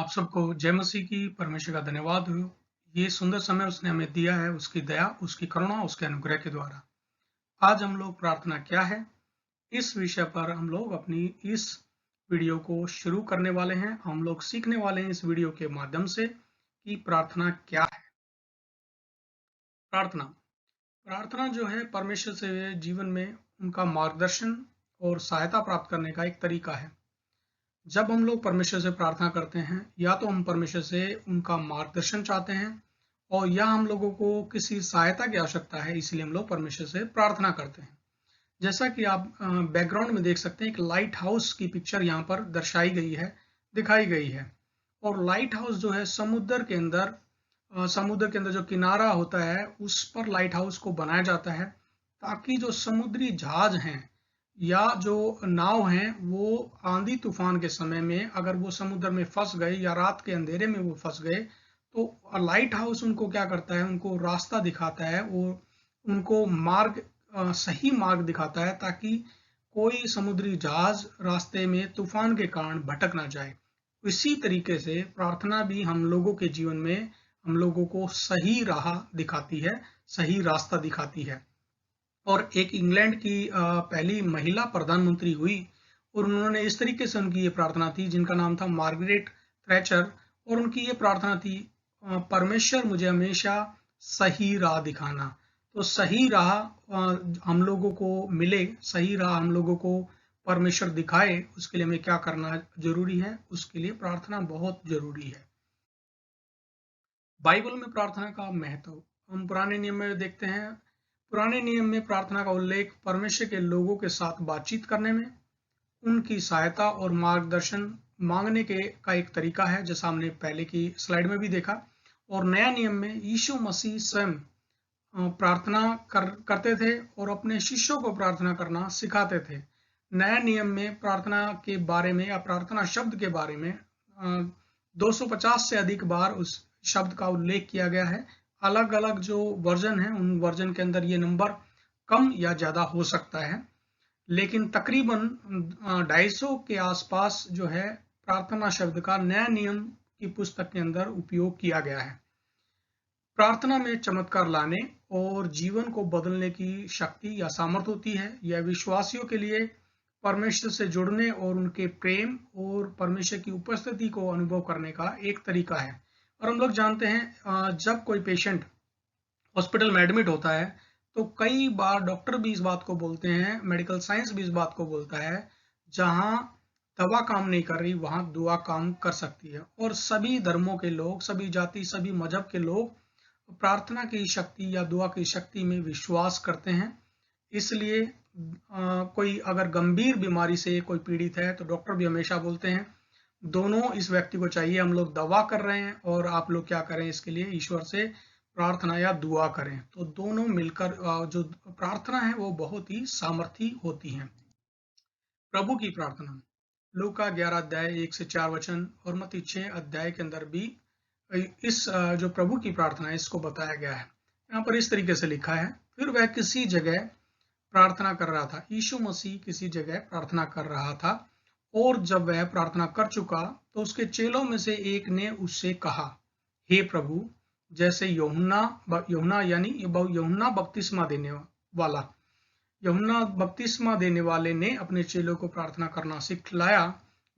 आप सबको जय मसीह की। परमेश्वर का धन्यवाद हो। ये सुंदर समय उसने हमें दिया है, उसकी दया, उसकी करुणा, उसके अनुग्रह के द्वारा। आज हम लोग प्रार्थना क्या है, इस विषय पर हम लोग अपनी इस वीडियो को शुरू करने वाले हैं। हम लोग सीखने वाले हैं इस वीडियो के माध्यम से कि प्रार्थना क्या है। प्रार्थना प्रार्थना जो है परमेश्वर से जीवन में उनका मार्गदर्शन और सहायता प्राप्त करने का एक तरीका है। जब हम लोग परमेश्वर से प्रार्थना करते हैं, या तो हम परमेश्वर से उनका मार्गदर्शन चाहते हैं, और या हम लोगों को किसी सहायता की आवश्यकता है, इसलिए हम लोग परमेश्वर से प्रार्थना करते हैं। जैसा कि आप बैकग्राउंड में देख सकते हैं, एक लाइट हाउस की पिक्चर यहाँ पर दर्शाई गई है, दिखाई गई है। और लाइट हाउस जो है समुद्र के अंदर जो किनारा होता है, उस पर लाइट हाउस को बनाया जाता है, ताकि जो समुद्री जहाज हैं या जो नाव हैं, वो आंधी तूफान के समय में अगर वो समुद्र में फंस गए या रात के अंधेरे में वो फंस गए, तो लाइट हाउस उनको क्या करता है, उनको रास्ता दिखाता है और उनको सही मार्ग दिखाता है, ताकि कोई समुद्री जहाज रास्ते में तूफान के कारण भटक ना जाए। इसी तरीके से प्रार्थना भी हम लोगों के जीवन में हम लोगों को सही राह दिखाती है, सही रास्ता दिखाती है। और एक इंग्लैंड की पहली महिला प्रधानमंत्री हुई, और उन्होंने इस तरीके से उनकी ये प्रार्थना थी, जिनका नाम था मार्गरेट थ्रैचर। और उनकी ये प्रार्थना थी, परमेश्वर मुझे हमेशा सही राह दिखाना। तो सही राह हम लोगों को मिले, सही राह हम लोगों को परमेश्वर दिखाए, उसके लिए हमें क्या करना जरूरी है, उसके लिए प्रार्थना बहुत जरूरी है। बाइबल में प्रार्थना का महत्व हम पुराने नियम में देखते हैं। पुराने नियम में प्रार्थना का उल्लेख परमेश्वर के लोगों के साथ बातचीत करने में, उनकी सहायता और मार्गदर्शन मांगने के का एक तरीका है, जैसा हमने पहले की स्लाइड में भी देखा। और नया नियम में यीशु मसीह स्वयं प्रार्थना करते थे और अपने शिष्यों को प्रार्थना करना सिखाते थे। नया नियम में प्रार्थना के बारे में या प्रार्थना शब्द के बारे में 250 से अधिक बार उस शब्द का उल्लेख किया गया है। अलग अलग जो वर्जन है, उन वर्जन के अंदर ये नंबर कम या ज्यादा हो सकता है, लेकिन तकरीबन 250 के आसपास जो है प्रार्थना शब्द का नया नियम की पुस्तक के अंदर उपयोग किया गया है। प्रार्थना में चमत्कार लाने और जीवन को बदलने की शक्ति या सामर्थ्य होती है। यह विश्वासियों के लिए परमेश्वर से जुड़ने और उनके प्रेम और परमेश्वर की उपस्थिति को अनुभव करने का एक तरीका है। और हम लोग जानते हैं, जब कोई पेशेंट हॉस्पिटल में एडमिट होता है, तो कई बार डॉक्टर भी इस बात को बोलते हैं, मेडिकल साइंस भी इस बात को बोलता है, जहां दवा काम नहीं कर रही, वहां दुआ काम कर सकती है। और सभी धर्मों के लोग, सभी जाति, सभी मजहब के लोग प्रार्थना की शक्ति या दुआ की शक्ति में विश्वास करते हैं। इसलिए कोई अगर गंभीर बीमारी से कोई पीड़ित है, तो डॉक्टर भी हमेशा बोलते हैं, दोनों इस व्यक्ति को चाहिए, हम लोग दवा कर रहे हैं और आप लोग क्या करें, इसके लिए ईश्वर से प्रार्थना या दुआ करें। तो दोनों मिलकर जो प्रार्थना है वो बहुत ही सामर्थी होती है। प्रभु की प्रार्थना लूका 11 अध्याय 1 से 4 वचन और मत्ती 6 अध्याय के अंदर भी इस जो प्रभु की प्रार्थना है, इसको बताया गया है। यहाँ पर इस तरीके से लिखा है, फिर वह किसी जगह प्रार्थना कर रहा था। यीशु मसीह किसी जगह प्रार्थना कर रहा था, और जब वह प्रार्थना कर चुका, तो उसके चेलों में से एक ने उससे कहा, हे प्रभु, जैसे यूहन्ना यानी यूहन्ना बपतिस्मा देने वाला यूहन्ना बपतिस्मा देने वाले ने अपने चेलों को प्रार्थना करना सिखलाया,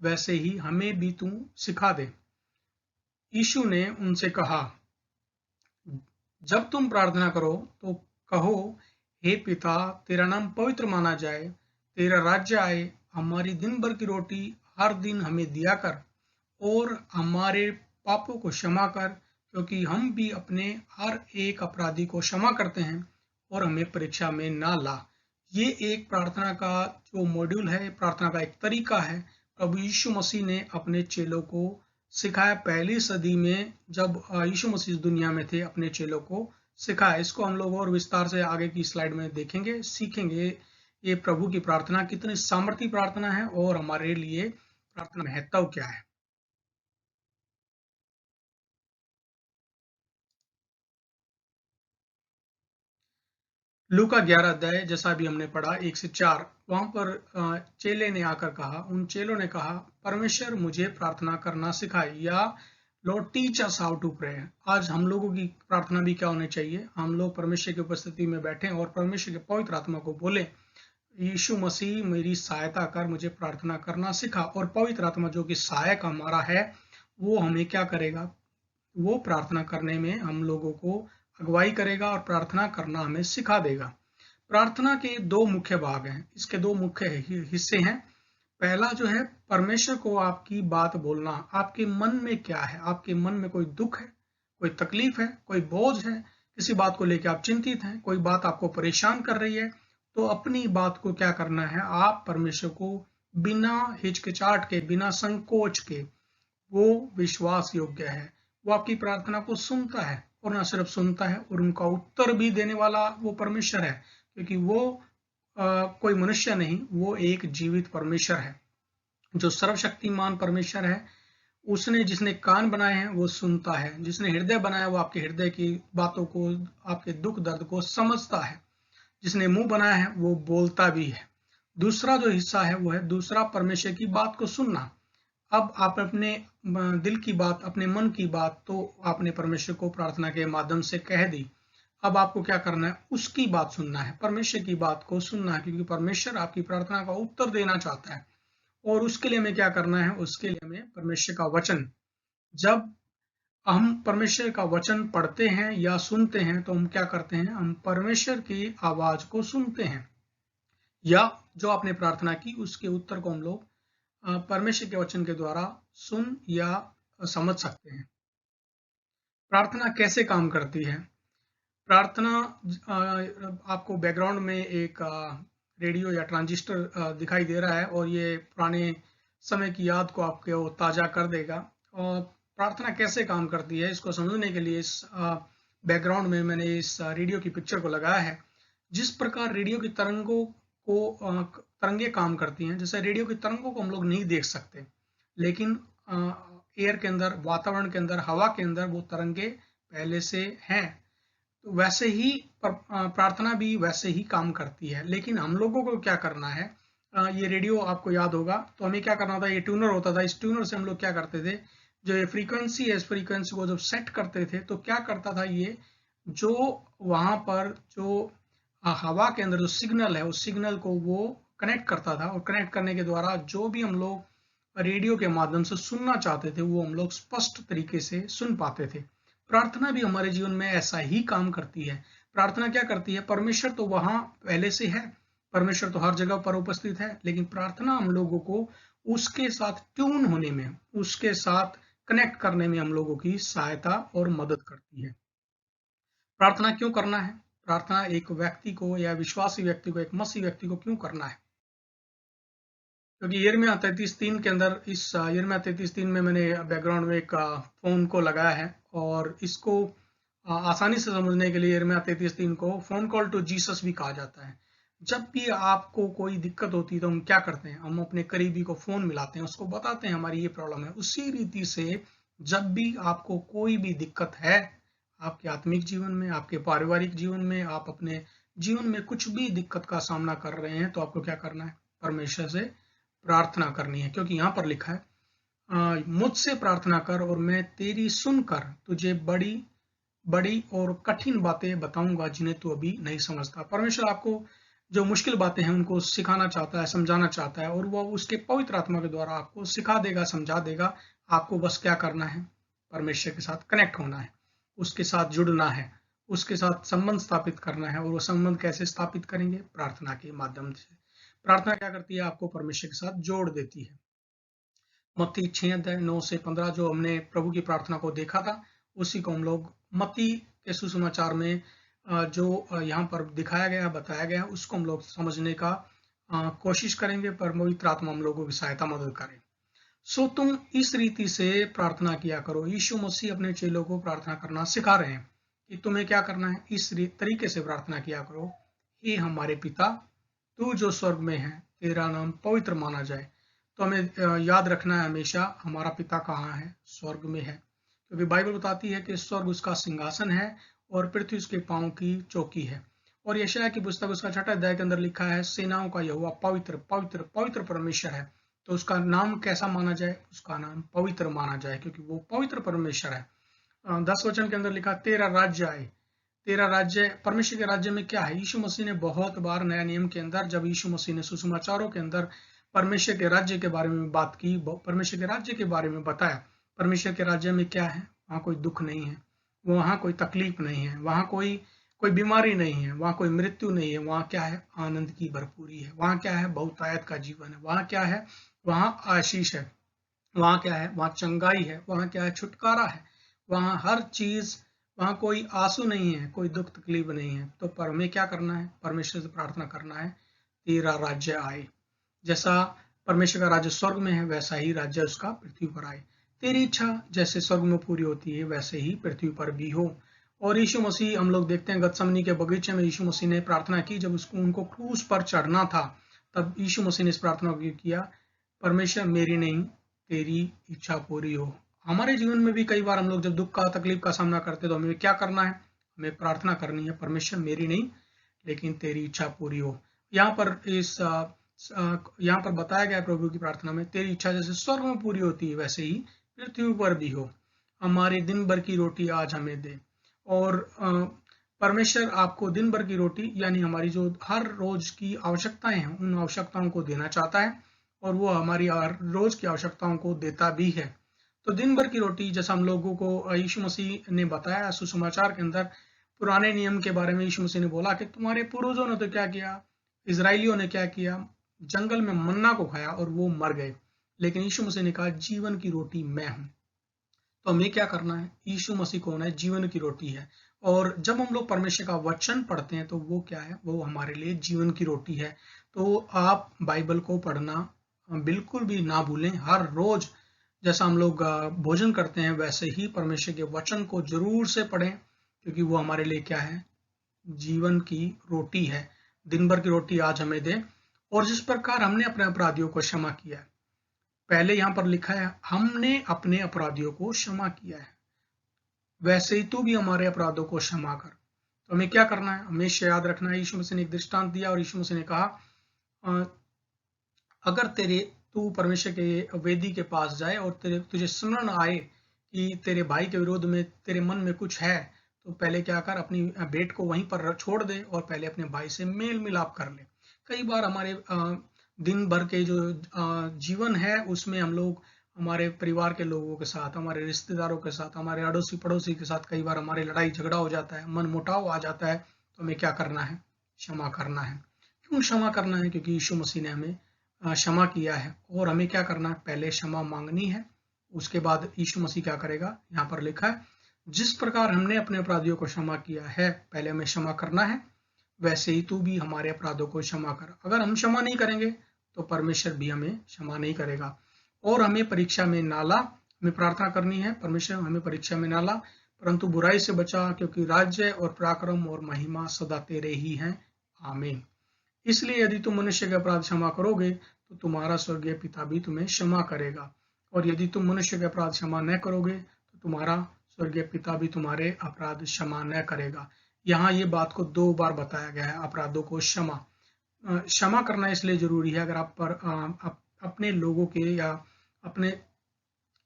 वैसे ही हमें भी तू सिखा दे। यीशु ने उनसे कहा, जब तुम प्रार्थना करो तो कहो, हे पिता, तेरा नाम पवित्र माना जाए, तेरा राज्य आए, हमारी दिन भर की रोटी हर दिन हमें दिया कर, और हमारे पापों को क्षमा कर, क्योंकि हम भी अपने हर एक अपराधी को क्षमा करते हैं, और हमें परीक्षा में ना ला। ये एक प्रार्थना का जो मॉड्यूल है, प्रार्थना का एक तरीका है, प्रभु यीशु मसीह ने अपने चेलों को सिखाया। पहली सदी में जब यीशु मसीह दुनिया में थे, अपने चेलों को सिखाया। इसको हम लोग और विस्तार से आगे की स्लाइड में देखेंगे, सीखेंगे ये प्रभु की प्रार्थना कितनी सामर्थी प्रार्थना है और हमारे लिए प्रार्थना महत्व क्या है। लूका 11 अध्याय जैसा अभी हमने पढ़ा 1 से 4, वहां पर चेले ने आकर कहा, उन चेलों ने कहा, परमेश्वर मुझे प्रार्थना करना सिखाए, या lord teach us how to pray. आज हम लोगों की प्रार्थना भी क्या होनी चाहिए? हम लोग परमेश्वर की उपस्थिति में बैठे और परमेश्वर के पवित्र आत्मा को बोले, यीशु मसीह मेरी सहायता कर, मुझे प्रार्थना करना सिखा। और पवित्र आत्मा जो कि सहायक हमारा है, वो हमें क्या करेगा? वो प्रार्थना करने में हम लोगों को अगुवाई करेगा और प्रार्थना करना हमें सिखा देगा। प्रार्थना के दो मुख्य भाग हैं, इसके दो मुख्य हिस्से हैं। पहला जो है, परमेश्वर को आपकी बात बोलना। आपके मन में क्या है? आपके मन में कोई दुख है, कोई तकलीफ है, कोई बोझ है, किसी बात को लेकर आप चिंतित हैं, कोई बात आपको परेशान कर रही है, तो अपनी बात को क्या करना है? आप परमेश्वर को बिना हिचकिचाहट के, बिना संकोच के, वो विश्वास योग्य है, वो आपकी प्रार्थना को सुनता है, और न सिर्फ सुनता है और उनका उत्तर भी देने वाला वो परमेश्वर है, क्योंकि वो कोई मनुष्य नहीं, वो एक जीवित परमेश्वर है, जो सर्वशक्तिमान परमेश्वर है। उसने, जिसने कान बनाए हैं वो सुनता है, जिसने हृदय बनाया वो आपके हृदय की बातों को, आपके दुख दर्द को समझता है, जिसने मुंह बनाया है वो बोलता भी है। दूसरा जो हिस्सा है वो है दूसरा, परमेश्वर की बात को सुनना। अब आप अपने दिल की बात, अपने मन की बात तो आपने परमेश्वर को प्रार्थना के माध्यम से कह दी। अब आपको क्या करना है? उसकी बात सुनना है, परमेश्वर की बात को सुनना है, क्योंकि परमेश्वर आपकी प्रार्थना का उत्तर देना चाहता है। और उसके लिए हमें क्या करना है? उसके लिए हमें परमेश्वर का वचन, जब हम परमेश्वर का वचन पढ़ते हैं या सुनते हैं तो हम क्या करते हैं? हम परमेश्वर की आवाज को सुनते हैं, या जो आपने प्रार्थना की उसके उत्तर को हम लोग परमेश्वर के वचन के द्वारा सुन या समझ सकते हैं। प्रार्थना कैसे काम करती है? प्रार्थना, आपको बैकग्राउंड में एक रेडियो या ट्रांजिस्टर दिखाई दे रहा है, और ये पुराने समय की याद को आपको ताजा कर देगा। और प्रार्थना कैसे काम करती है, इसको समझने के लिए इस बैकग्राउंड में मैंने इस रेडियो की पिक्चर को लगाया है। जिस प्रकार रेडियो की तरंगों को तरंगे काम करती हैं, जैसे रेडियो की तरंगों को हम लोग नहीं देख सकते, लेकिन एयर के अंदर, वातावरण के अंदर, हवा के अंदर वो तरंगे पहले से हैं। तो वैसे ही प्रार्थना भी वैसे ही काम करती है। लेकिन हम लोगों को क्या करना है? ये रेडियो आपको याद होगा, तो हमें क्या करना था? ये ट्यूनर होता था, इस ट्यूनर से हम लोग क्या करते थे? जो ये फ्रीक्वेंसी है, इस फ्रीक्वेंसी को जब सेट करते थे तो क्या करता था ये, जो वहां पर जो हवा के अंदर जो सिग्नल है, उस सिग्नल को वो कनेक्ट करता था, और कनेक्ट करने के द्वारा जो भी हम लोग रेडियो के माध्यम से सुनना चाहते थे वो हम लोग स्पष्ट तरीके से सुन पाते थे। प्रार्थना भी हमारे जीवन में ऐसा ही काम करती है। प्रार्थना क्या करती है? परमेश्वर तो वहां पहले से है, परमेश्वर तो हर जगह पर उपस्थित है, लेकिन प्रार्थना हम लोगों को उसके साथ ट्यून होने में, उसके साथ कनेक्ट करने में हम लोगों की सहायता और मदद करती है। प्रार्थना क्यों करना है? प्रार्थना एक व्यक्ति को, या विश्वासी व्यक्ति को, एक मसीह व्यक्ति को क्यों करना है? क्योंकि यिर्मयाह 33:3 के अंदर, इस यिर्मयाह 33:3 में मैंने बैकग्राउंड में एक फोन को लगाया है, और इसको आसानी से समझने के लिए यिर्मयाह 33:3 को फोन कॉल टू जीसस भी कहा जाता है। जब भी आपको कोई दिक्कत होती है तो हम क्या करते हैं? हम अपने करीबी को फोन मिलाते हैं, उसको बताते हैं हमारी ये प्रॉब्लम है। उसी रीति से जब भी आपको कोई भी दिक्कत है, आपके आत्मिक जीवन में, आपके पारिवारिक जीवन में, आप अपने जीवन में कुछ भी दिक्कत का सामना कर रहे हैं, तो आपको क्या करना है? परमेश्वर से प्रार्थना करनी है, क्योंकि यहाँ पर लिखा है, मुझसे प्रार्थना कर और मैं तेरी सुनकर तुझे बड़ी बड़ी और कठिन बातें बताऊंगा जिन्हें तू अभी नहीं समझता। परमेश्वर आपको जो मुश्किल बातें हैं उनको सिखाना चाहता है, समझाना चाहता है, और वह उसके पवित्र आत्मा के द्वारा आपको सिखा देगा, समझा देगा। आपको बस क्या करना है? परमेश्वर के साथ कनेक्ट होना है, उसके साथ जुड़ना है, उसके साथ संबंध स्थापित करना है। और वो संबंध कैसे स्थापित करेंगे? प्रार्थना के माध्यम से। प्रार्थना क्या करती है? आपको परमेश्वर के साथ जोड़ देती है। मत्ती 6:9 से 15 जो हमने प्रभु की प्रार्थना को देखा था, उसी को हम लोग मत्ती के सुसमाचार में जो यहाँ पर दिखाया गया, बताया गया, उसको हम लोग समझने का कोशिश करेंगे, पर पवित्र आत्मा हम लोगों की सहायता मदद करे। सो तुम इस रीति से प्रार्थना किया करो। यीशु मसीह अपने चेलों को प्रार्थना करना सिखा रहे हैं कि तुम्हें क्या करना है? इस तरीके से प्रार्थना किया करो, हे हमारे पिता, तू जो स्वर्ग में है, तेरा नाम पवित्र माना जाए। तो हमें याद रखना है हमेशा, हमारा पिता कहाँ है? स्वर्ग में है, क्योंकि बाइबल बताती है कि स्वर्ग उसका सिंहासन है और पृथ्वी उसके पांव की चौकी है। और यशायाह की पुस्तक उसका 6 अध्याय के अंदर लिखा है, सेनाओं का यहोवा पवित्र पवित्र पवित्र परमेश्वर है। तो उसका नाम कैसा माना जाए? उसका नाम पवित्र माना जाए, क्योंकि वो पवित्र परमेश्वर है। 10 वचन के अंदर लिखा, तेरा राज्य आए। तेरा राज्य, परमेश्वर के राज्य में क्या है? यीशु मसीह ने बहुत बार नया नियम के अंदर, जब यीशु मसीह ने सुसमाचारों के अंदर परमेश्वर के राज्य के बारे में बात की, परमेश्वर के राज्य के बारे में बताया। परमेश्वर के राज्य में क्या है? वहां कोई दुख नहीं है, वहां कोई तकलीफ नहीं है, वहां कोई बीमारी नहीं है, वहां कोई मृत्यु नहीं है। वहां क्या है? आनंद की भरपूरी है। वहां क्या है? बहुतायत का जीवन है। वहां क्या है? वहां आशीष है। वहां क्या है? वहां चंगाई है। वहां क्या है? छुटकारा है। वहां हर चीज, वहां कोई आंसू नहीं है, कोई दुख तकलीफ नहीं है। तो पर हमें क्या करना है? परमेश्वर से प्रार्थना करना है, तेरा राज्य आए। जैसा परमेश्वर का राज्य स्वर्ग में है, वैसा ही राज्य उसका पृथ्वी पर आए। तेरी इच्छा जैसे स्वर्ग में पूरी होती है, वैसे ही पृथ्वी पर भी हो। और यीशु मसीह, हम लोग देखते हैं गतसमनी के बगीचे में यीशु मसीह ने प्रार्थना की, जब उसको उनको क्रूस पर चढ़ना था, तब यीशु मसीह ने इस प्रार्थना को किया, परमेश्वर मेरी नहीं तेरी इच्छा पूरी हो। हमारे जीवन में भी कई बार हम लोग जब दुख का, तकलीफ का सामना करते हैं, तो हमें क्या करना है? हमें प्रार्थना करनी है, परमेश्वर मेरी नहीं लेकिन तेरी इच्छा पूरी हो। यहाँ पर यहाँ पर बताया गया प्रभु की प्रार्थना में, तेरी इच्छा जैसे स्वर्ग में पूरी होती है, वैसे ही पृथ्वी पर भी हो। हमारे दिन भर की रोटी आज हमें दे। और परमेश्वर आपको दिन भर की रोटी, यानी हमारी जो हर रोज की आवश्यकताएं हैं, उन आवश्यकताओं को देना चाहता है, और वो हमारी रोज की आवश्यकताओं को देता भी है। तो दिन भर की रोटी, जैसा हम लोगों को यीशु मसीह ने बताया सुसमाचार के अंदर, पुराने नियम के बारे में यीशु मसीह ने बोला कि तुम्हारे पूर्वजों ने तो क्या किया, इजराइलियों ने क्या किया, जंगल में मन्ना को खाया और वो मर गए, लेकिन यीशु मसीह ने कहा जीवन की रोटी मैं हूं। तो हमें क्या करना है? यीशु मसीह कौन है? जीवन की रोटी है। और जब हम लोग परमेश्वर का वचन पढ़ते हैं, तो वो क्या है? वो हमारे लिए जीवन की रोटी है। तो आप बाइबल को पढ़ना बिल्कुल भी ना भूलें। हर रोज जैसा हम लोग भोजन करते हैं, वैसे ही परमेश्वर के वचन को जरूर से पढ़ें, क्योंकि वो हमारे लिए क्या है? जीवन की रोटी है। दिन भर की रोटी आज हमें दे। और जिस प्रकार हमने अपने अपराधियों को क्षमा किया है, पहले यहां पर लिखा है, हमने अपने अपराधियों को क्षमा किया है, वैसे ही तू भी हमारे अपराधों को क्षमा कर। तो हमें क्या करना है? हमेशा याद रखना है, यीशु मसीह ने एक दृष्टांत दिया, और यीशु मसीह ने कहा, अगर तू परमेश्वर के वेदी के पास जाए और तुझे स्मरण आए कि तेरे भाई के विरोध में तेरे मन में कुछ है, तो पहले क्या कर? अपनी भेंट को वहीं पर छोड़ दे और पहले अपने भाई से मेल मिलाप कर ले। कई बार हमारे दिन भर के जो जीवन है, उसमें हम लोग हमारे परिवार के लोगों के साथ, हमारे रिश्तेदारों के साथ, हमारे अड़ोसी पड़ोसी के साथ कई बार हमारे लड़ाई झगड़ा हो जाता है, मन मुटाव आ जाता है। तो हमें क्या करना है? क्षमा करना है। क्यों क्षमा करना है? क्योंकि यीशु मसीह ने हमें क्षमा किया है। और हमें क्या करना है? पहले क्षमा मांगनी है, उसके बाद यीशु मसीह क्या करेगा? यहाँ पर लिखा है, जिस प्रकार हमने अपने अपराधियों को क्षमा किया है, पहले हमें क्षमा करना है, वैसे ही तू भी हमारे अपराधों को क्षमा कर। अगर हम क्षमा नहीं करेंगे, तो परमेश्वर भी हमें क्षमा नहीं करेगा। और हमें परीक्षा में ना ला, हमें प्रार्थना करनी है, परमेश्वर हमें परीक्षा में ना ला, परंतु बुराई से बचा, क्योंकि राज्य और पराक्रम और महिमा सदा तेरे ही हैं। आमीन। इसलिए यदि तुम मनुष्य के अपराध क्षमा करोगे, तो तुम्हारा स्वर्गीय पिता भी तुम्हें क्षमा करेगा, और यदि तुम मनुष्य के अपराध क्षमा न करोगे, तो तुम्हारा स्वर्गीय पिता भी तुम्हारे अपराध क्षमा न करेगा। यहाँ ये बात को 2 बार बताया गया है, अपराधों को क्षमा करना इसलिए जरूरी है। अगर आप अपने लोगों के, या अपने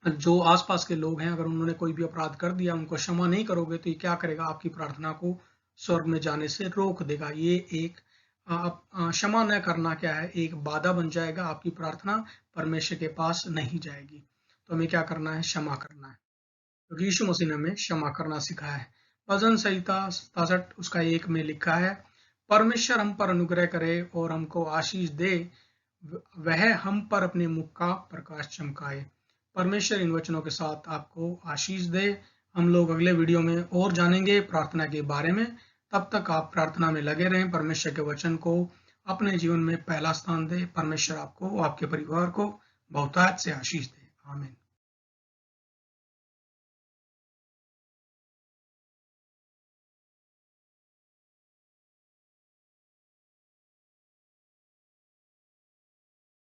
जो आसपास के लोग हैं, अगर उन्होंने कोई भी अपराध कर दिया, उनको क्षमा नहीं करोगे, तो ये क्या करेगा? आपकी प्रार्थना को स्वर्ग में जाने से रोक देगा। ये एक क्षमा न करना क्या है? एक बाधा बन जाएगा, आपकी प्रार्थना परमेश्वर के पास नहीं जाएगी। तो हमें क्या करना है? क्षमा करना है, क्योंकि यीशु मसीह ने हमें क्षमा करना सिखाया है। भजन संहिता 67 उसका 1 में लिखा है, परमेश्वर हम पर अनुग्रह करे और हमको आशीष दे, वह हम पर अपने मुख का प्रकाश चमकाए। परमेश्वर इन वचनों के साथ आपको आशीष दे। हम लोग अगले वीडियो में और जानेंगे प्रार्थना के बारे में। तब तक आप प्रार्थना में लगे रहें, परमेश्वर के वचन को अपने जीवन में पहला स्थान दे। परमेश्वर आपको, आपके परिवार को बहुतायत से आशीष दे। आमीन।